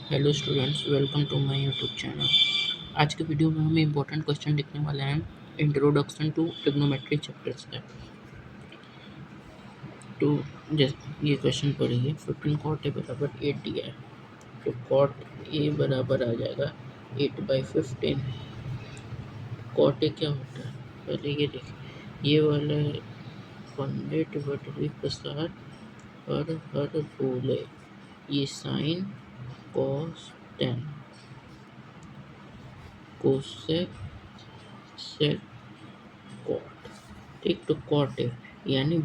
Hello students, welcome to my YouTube channel. आज के video में हम इम्पोर्टेंट क्वेश्चन लिखने वाले हैं इंट्रोडक्शन टू ट्रिग्नोमेट्री चैप्टर से। तो जैसे ये क्वेश्चन पढ़िए, 15 कॉट ए बराबर 8 दिया है, तो कॉट ए बराबर आ जाएगा 8/15। कॉट ए क्या होता है पहले ये देखिए, ये वाला है पंडित बटरी प्रसाद हर बोले, ये sine cos tan cosec sec cot. ठीक, तो कॉट है यानी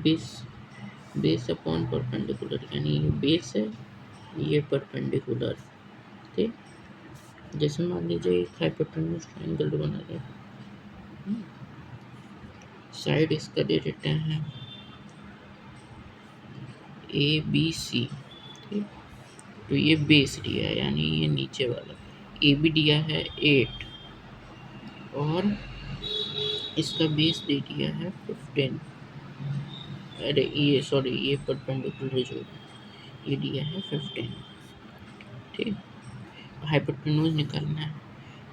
बेस अपॉन परपेंडिकुलर, यानी ये बेस है, ये परपेंडिकुलर। ठीक, जैसे मान लीजिए एक हाइपोटेन्यूज ट्रायंगल बना रहे हैं, साइड इसका दे देते हैं ए बी सी। ठीक, तो ये बेस दिया है यानी ये नीचे वाला, ए बी दिया है 8 और इसका बेस दे दिया है 15। अरे ये सॉरी, ये परपेंडिकुलर जो ये दिया है 15। ठीक, हाइपोटेन्यूज निकालना है।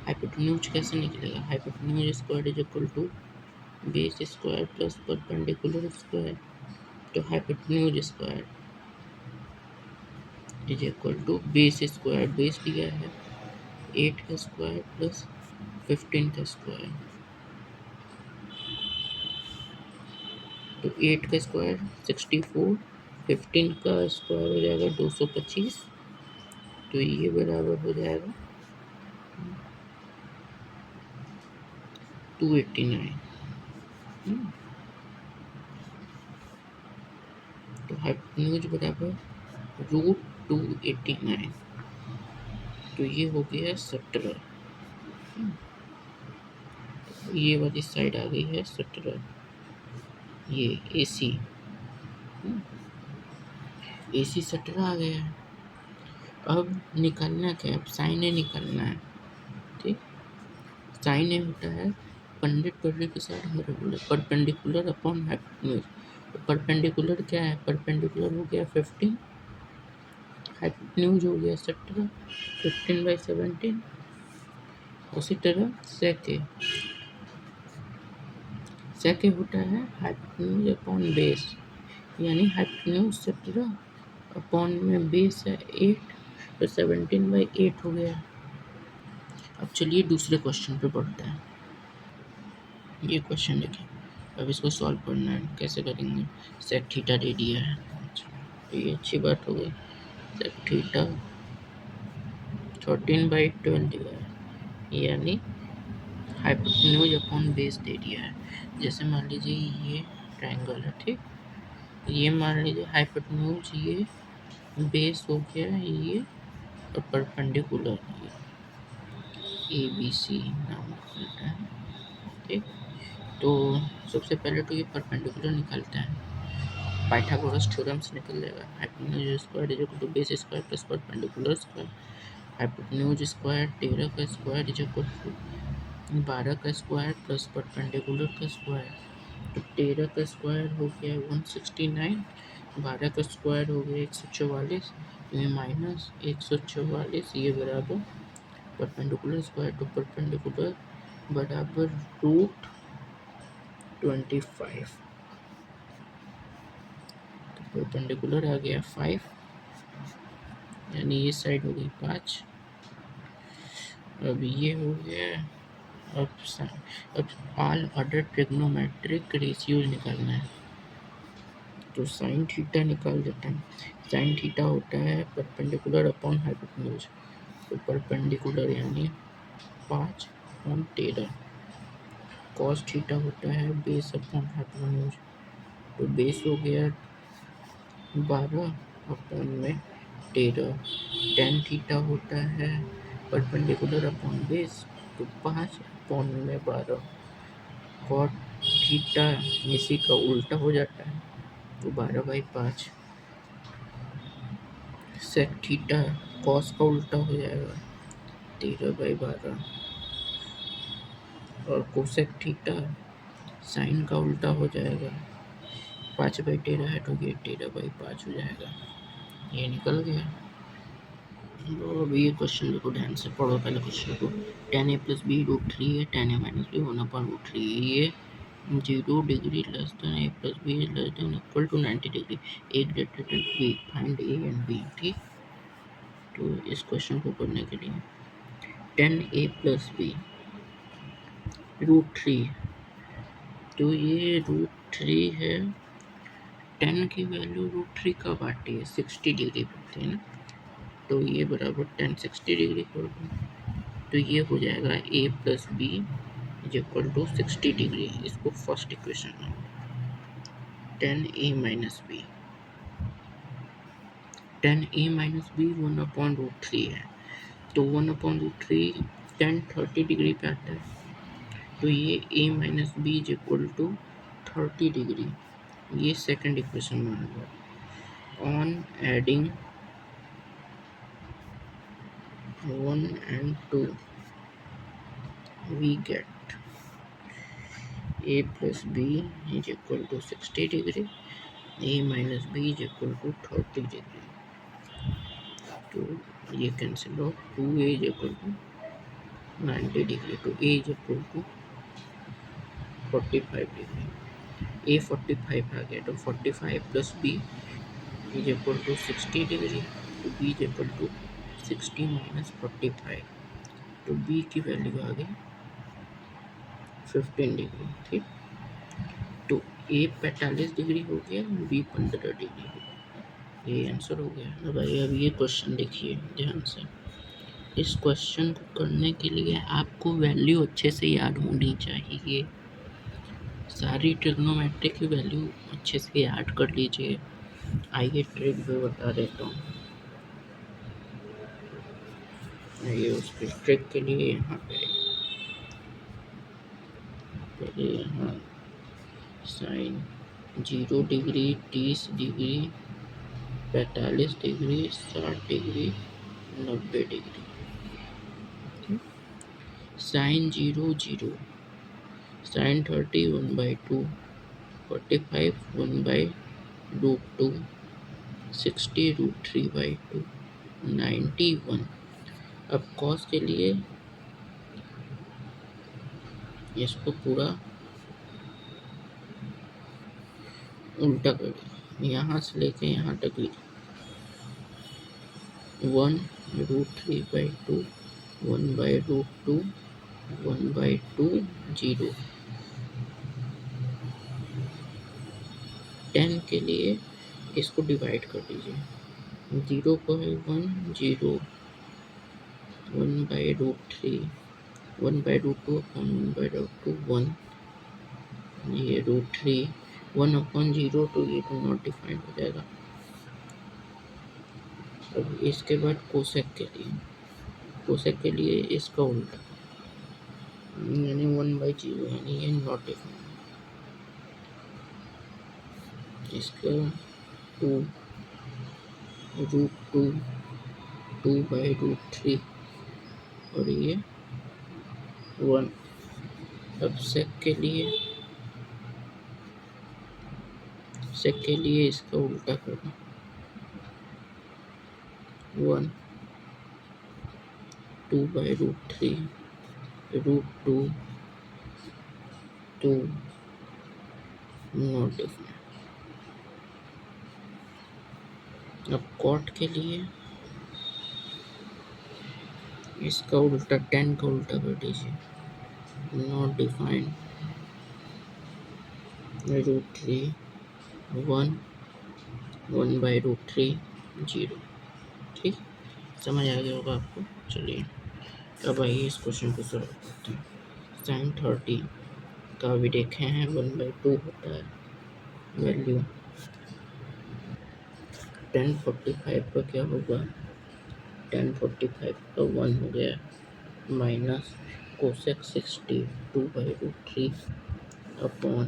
हाइपोटेन्यूज कैसे निकलेगा? Hypotenuse square is equal to base square plus perpendicular square. तो hypotenuse square is equal to base square, base दिया है 8 का स्क्वायर प्लस 15 का स्क्वायर। तो 8 का स्क्वायर 64, 15 का स्क्वायर हो जाएगा 225, तो ये बराबर हो जाएगा 289। तो हाइपोटेन्यूज बराबर √289, तो ये हो गया 17। ये वाली साइड आ गई है 17, ये AC 17 आ गया है। अब निकालना क्या है? साइन ए निकालना है। ठीक, साइन ए होता है पंडित बर्रे के साथ परपेंडिकुलर अपॉन हाइपोटेन्यूज। तो परपेंडिकुलर क्या है? परपेंडिकुलर हो गया 15, हाइपोटेन्यूज हो गया 17, 15/17। उसी तरह सेके होता है हाइपोटेन्यूज अपॉन बेस, यानी हाइपोटेन्यूज 17 अपॉन में बेस है 8, तो 17/8 हो गया। अब चलिए दूसरे क्वेश्चन पे बढ़ते हैं। ये क्वेश्चन देखिए, अब इसको सॉल्व करना है। कैसे करेंगे? सेक थीटा दे दिया है, तो ये अच्छी बात हो गई। सेक थीटा 13/12 दिया है, यानी हाइपोटेन्यूज अपॉन बेस दे दिया है। जैसे मान लीजिए ये ट्रायंगल है, ठीक, ये मान लीजिए हाइपोटेन्यूज ये बेस हो गया ये और परपेंडिकुलर ये ABC नाम होता है। ठीक, तो सबसे पहले तो ये परपेंडिकुलर निकालते हैं, पाइथागोरस थ्योरम से निकल जाएगा। Hypotenuse square is equal to base square plus perpendicular square. Hypotenuse square 13 का स्क्वायर इज इक्वल टू 12 का स्क्वायर प्लस परपेंडिकुलर का स्क्वायर। तो 13 का स्क्वायर हो गया 169, 12 का स्क्वायर हो गया 144, ये माइनस 144, ये बराबर परपेंडिकुलर स्क्वायर टू परपेंडिकुलर बराबर √25। तो परपेंडिकुलर आ गया 5, यानी ये साइड हो गई 5। अब ये हो गया, अब ऑल अदर ट्रिग्नोमेट्रिक रेशियोज निकालना है। तो साइन थीटा निकाल देते हैं। साइन थीटा होता है परपेंडिकुलर अपॉन हाइपोटेन्यूज, तो परपेंडिकुलर यानी 5/13। कॉस थीटा होता है बेस अपॉन हाइपोटेन्यूज, तो बेस हो गया 12/13। टेन थीटा होता है परपेंडिकुलर अपॉन बेस, तो 5/12। कॉट थीटा इसी का उल्टा हो जाता है, तो 12/5। सेक थीटा कॉस का उल्टा हो जाएगा 13/12, और कोसेक थीटा साइन का उल्टा हो जाएगा 5/13 है, तो ये 13/5 हो जाएगा। ये निकल गया। अभी ये क्वेश्चन देखो ध्यान से पढ़ो पहले क्वेश्चन को। Tan A plus B root three है, tan A minus B one upon root three. ये 0 degree less than A plus B less than equal to 90 degree, A greater than B, find A and B. ठीक, तो इस question को करने के लिए tan A plus B root three, तो ये रूट थ्री है। टेन की वैल्यू रूट थ्री कब आती है? 60 डिग्री बनती है ना, तो ये बराबर टेन 60 डिग्री कर दो, तो ये हो जाएगा A plus B is equal to 60 degree. इसको फर्स्ट इक्वेशन में tan A minus B, tan A minus B one upon root three है, तो one upon root three tan 30 degree पे आता है, तो ये A minus B is equal to 30 degree. ये सेकंड इक्वेशन में आ गया। On adding 1 and 2 we get a plus b is equal to 60 degree, a minus b is equal to 30 degree, तो ये कैंसिल हो, 2a is equal to 90 degree, तो a is equal to 45 degree, a 45 आ गया, तो 45 plus b is equal to 60 degree, तो b is equal to 60 minus 45, तो b की value आ गई 15 डिग्री। ठीक, तो ए 45 डिग्री हो गया, बी 15 डिग्री हो गया, ये आंसर हो गया ना भाई। अब ये क्वेश्चन देखिए ध्यान से। इस क्वेश्चन को करने के लिए आपको वैल्यू अच्छे से याद होनी चाहिए, सारी ट्रिग्नोमेट्री की वैल्यू अच्छे से याद कर लीजिए। आइए ट्रिक भी बता देता हूँ। ये उसके ट्रिक के लिए यहाँ पे पहले यहाँ sine 0 degree 30 degree 45 degree 60 degree 90 degree, sine 0 0, sine 30 1/2, 45 1/√2, 60 √3/2, 91। अब कॉस के लिए इसको पूरा उल्टा कर दिया, यहाँ से लेके यहाँ तक लिखा 1√3/2, 1/√2, 1/2 0। 10 के लिए इसको डिवाइड कर दीजिए, 0 को है 1 0, 1/√3, 1/√2 अपॉन 1/√2 1, ये √3, 1 अपॉन 0, तो ये तो नॉट डिफाइंड हो जाएगा। अब इसके बाद कोसेक के लिए इसका उल्टा, यानी 1/0, यानी ये नॉट डिफाइंड, इसका 2 √2, 2/√3 और ये 1। अब सेक के लिए इसका उल्टा करना, 1 2/√3, √2 2 नॉट डिफाइंड। अब कॉट के लिए इसका उल्टा 10 का उल्टा कर दीजिए, नॉट डिफाइंड, √3 1, 1/√3 0। ठीक, समझ आ गया होगा आपको। चलिए अब आइए इस क्वेश्चन को सॉल्व करते हैं। साइन 30 का भी देखे हैं 1/2 होता है वैल्यू, 1045 का क्या होगा, 1045 का 1 हो गया, माइनस कोसेक 60 2/√3 अपॉन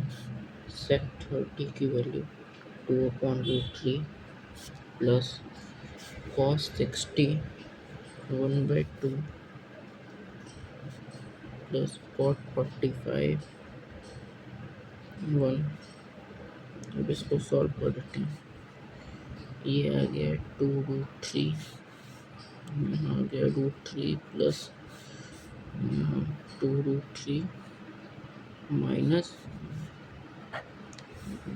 सेक 30 की value 2/√3 plus cos 60 1/2 plus cot 45 1। अब इसको सॉल्व कर देते हैं, ये आ गया 2√3 यहाँ आ गया √3 प्लस 2√3 माइनस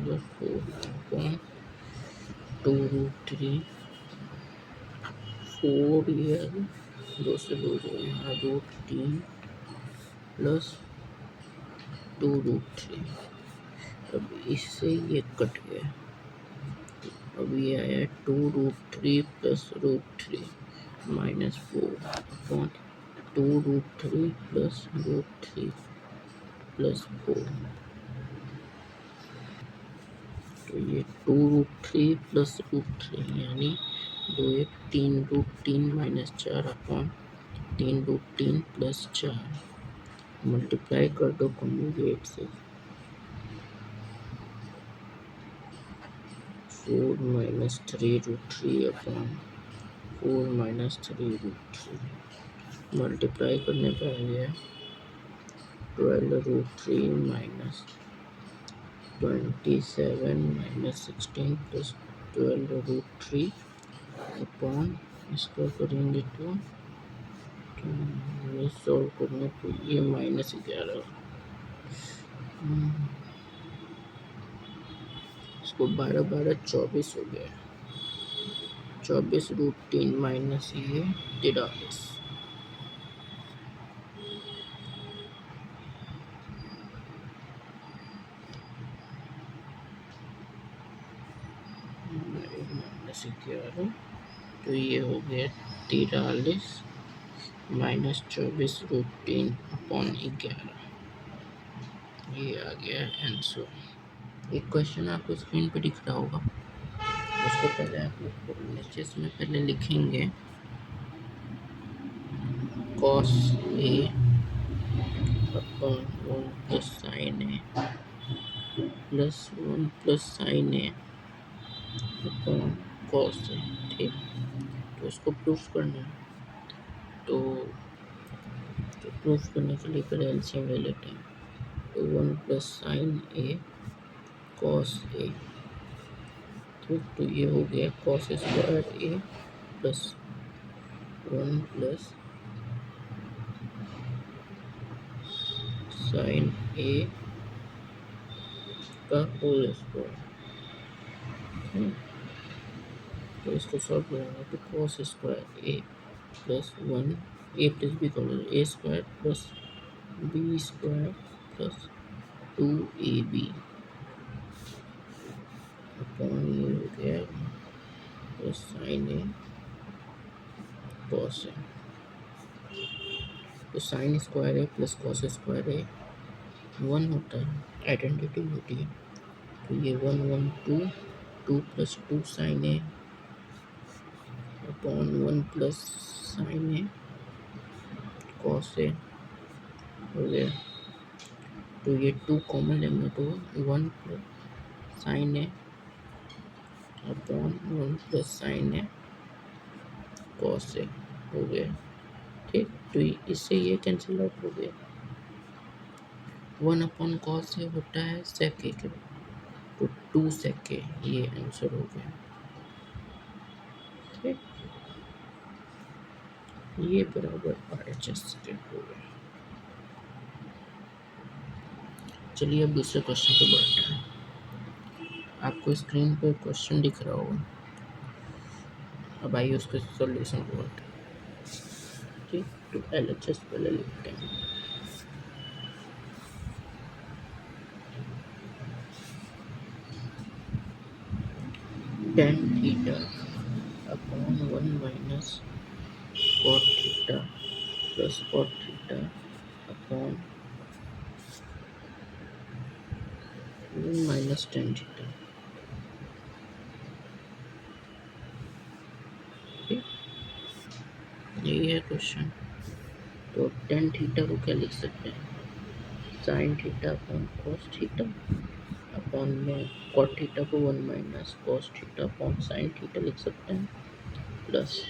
4/2√3 4 ये 2 से 2 जो यहाँ √3 प्लस 2√3। अब इससे ये कट गया। अब ये आया 2√3 plus √3 minus 4 upon 2√3 plus √3 plus 4। तो ये 2√3 प्लस √3 यानी 2 1 3√3 माइनस 4 अपॉन 3√3 प्लस 4 मल्टीप्लाई कर दो कॉन्जुगेट से 4 माइनस 3√3 अपॉन 4 माइनस 3√3 मल्टीप्लाई करने पर आ गया 12√3 माइनस 27 माइनस 16 प्लस 12√3 अपॉन इसका करेंगे तो सॉल्व करने पर ये -11 इसको 12 12 24 हो गया 24√3 माइनस ये 43 -11 तो ये हो गया 43 माइनस 24√3 अपॉन 11 ये आ गया आंसर। एक क्वेश्चन आपको स्क्रीन पे दिख रहा होगा, उसको पहले आप लोग नीचे में पहले लिखेंगे cos A upon 1 plus sine A plus 1 plus sine A upon cos A। ठीक, तो इसको प्रूफ करना है तो प्रूफ करने के लिए पहले एलसीएम ले लेते हैं। तो 1 plus sine A cos A, ठीक, तो ये हो गया cos square A plus 1 plus sine A का होल स्क्वायर। तो इसको सॉल्व करेंगे तो cos square A plus 1 A plus B कर लो A square plus B square plus 2AB upon ये हो गया plus sine A cos A। तो sine square A plus cos square A 1 होता है, आइडेंटिटी होती है। तो ये 1 1 2 2 plus 2 sine A upon 1 plus sine A cos A हो गया। तो ये 2 कॉमन लेंगे तो 1 plus sine A upon 1 plus sine A cos A हो गया। ठीक, तो इससे ये कैंसिल आउट हो गया। 1 अपॉन cos A होता है sec A के, तो 2 sec A ये आंसर हो गया। ठीक, ये बराबर RHS के हो गया। चलिए अब दूसरे क्वेश्चन पे बढ़ते हैं। आपको स्क्रीन पर क्वेश्चन दिख रहा होगा, अब आइए उसके सॉल्यूशन को बढ़ते हैं। ठीक, तो LHS पहले लिखते हैं। tan theta upon 1 minus cot theta plus cot theta upon 1 minus tan theta. यही है क्वेश्चन। तो tan थीटा को क्या लिख सकते हैं, sine theta upon cos theta upon में cot थीटा को 1 minus cos theta upon sine theta लिख सकते हैं, प्लस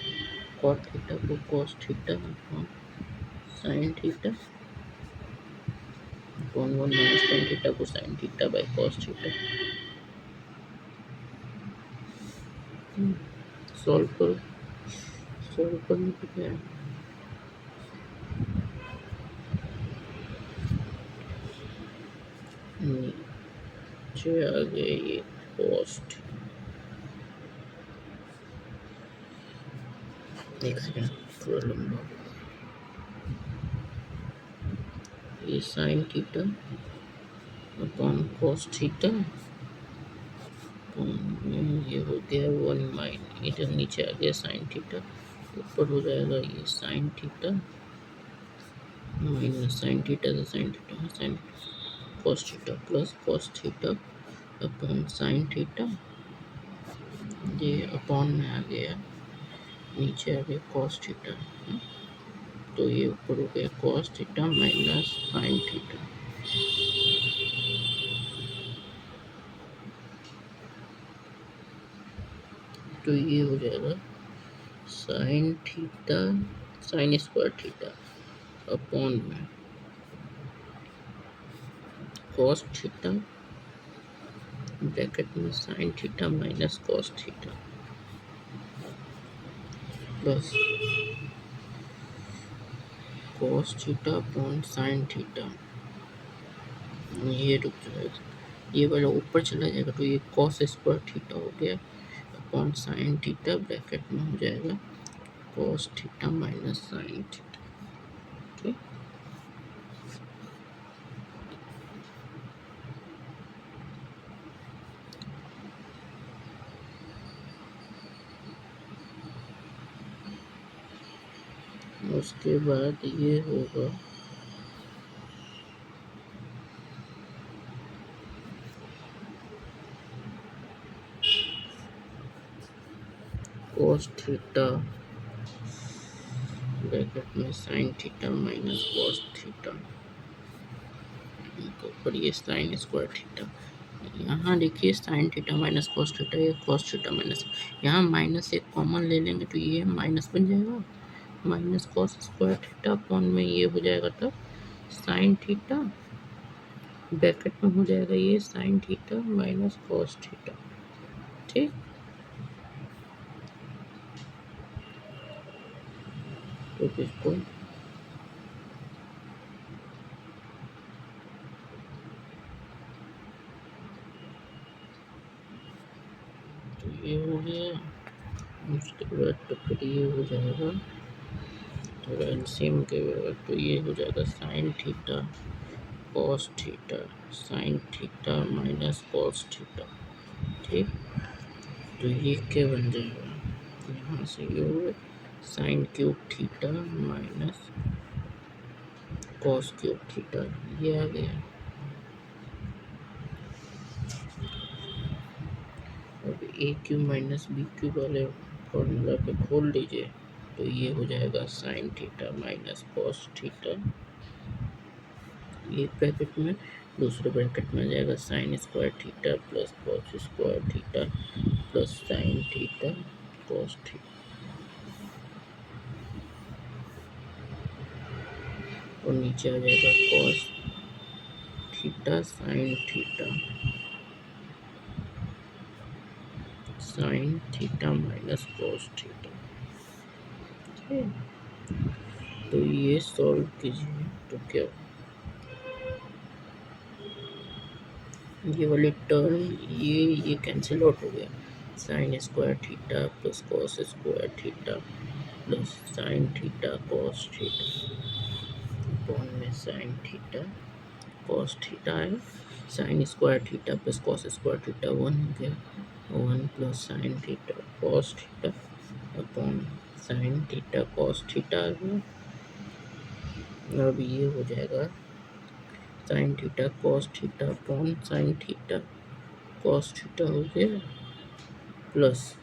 cot थीटा को cos theta upon sine theta upon 1 minus tan theta को sine theta by cos theta. Solve करो, solve करने को क्या है, नीचे आ गए ये कॉस्ट। एक सेकेंड, थोड़ा लंबा। ये sine theta upon cos theta, ये हो गया 1 माइन, इधर नीचे आ गया साइन थीटा, ऊपर हो जाएगा ये sine theta minus sine theta से sine cos theta plus cos theta upon sine theta, ये अपॉन में आ गया, नीचे आ गया कॉस थीटा, तो ये ऊपर हो गया cos theta minus sine theta. तो ये हो जाएगा sine theta sine square theta upon में कॉस थीटा ब्रैकेट में sine theta minus cos theta plus cos theta upon sine theta. ये रुक जाएगा, ये वाला ऊपर चला जाएगा तो ये कॉस स्क्वायर थीटा हो गया अपॉन साइन थीटा, ब्रैकेट में हो जाएगा cos theta minus sine theta. ठीक, उसके बाद ये होगा cos थीटा ब्रैकेट में sin theta minus cos theta, ऊपर ये sin स्क्वायर थीटा। यहाँ देखिए sin theta minus cos theta, ये cos थीटा माइनस, यहाँ माइनस एक कॉमन ले लेंगे तो ये माइनस बन जाएगा, minus cos square theta upon में ये हो जाएगा तब sin थीटा, ब्रैकेट में हो जाएगा ये sin theta minus cos theta. ठीक, तो इसको तो ये हो गया, उसके बाद तो फिर ये हो जाएगा, तो एलसीएम के बाद तो ये हो जाएगा sine theta cos theta sine theta minus cos theta. ठीक, तो ये क्या बन जाएगा, यहाँ से ये हो गया sine cube theta minus cos cube theta, ये आ गया। अब ए क्यूब माइनस बी क्यूब वाले फॉर्मूला पे खोल लीजिए, तो ये हो जाएगा sine theta minus cos theta, एक ब्रैकेट में, दूसरे ब्रैकेट में आ जाएगा sign square theta plus cos square theta plus sine theta cos theta, और नीचे आ जाएगा cos theta sine theta minus cos theta. तो ये सॉल्व कीजिए तो क्या, ये वाली टर्म ये कैंसिल आउट हो गया, sine square theta plus cos square theta plus sine theta cos theta upon में साइन थीटा कॉस थीटा है, sine square theta plus cos square theta 1 हो गया, 1 plus sine theta cos theta upon sine theta cos theta आ गया। अब ये हो जाएगा sine theta cos theta upon sine theta cos theta हो गया प्लस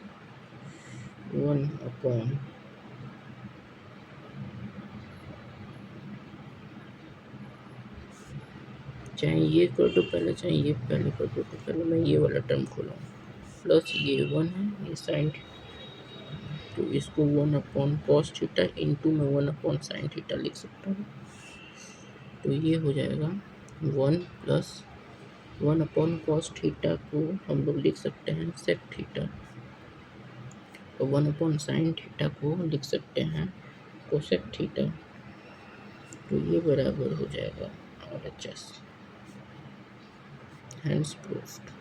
1 अपॉन चाहे ये कर दो पहले, चाहे ये पहले कर दो, तो पहले मैं ये वाला टर्म खोलूँ, प्लस ये 1 है, ये साइन, तो इसको 1 अपॉन कॉस थीटा इंटू में 1 अपॉन साइन थीटा लिख सकता हूँ, तो ये हो जाएगा 1 प्लस 1 अपॉन कॉस थीटा को हम लोग लिख सकते हैं सेक थीटा तो 1/sin थीटा को लिख सकते हैं कोसेक थीटा, तो ये बराबर हो जाएगा RHS। Hence proofed.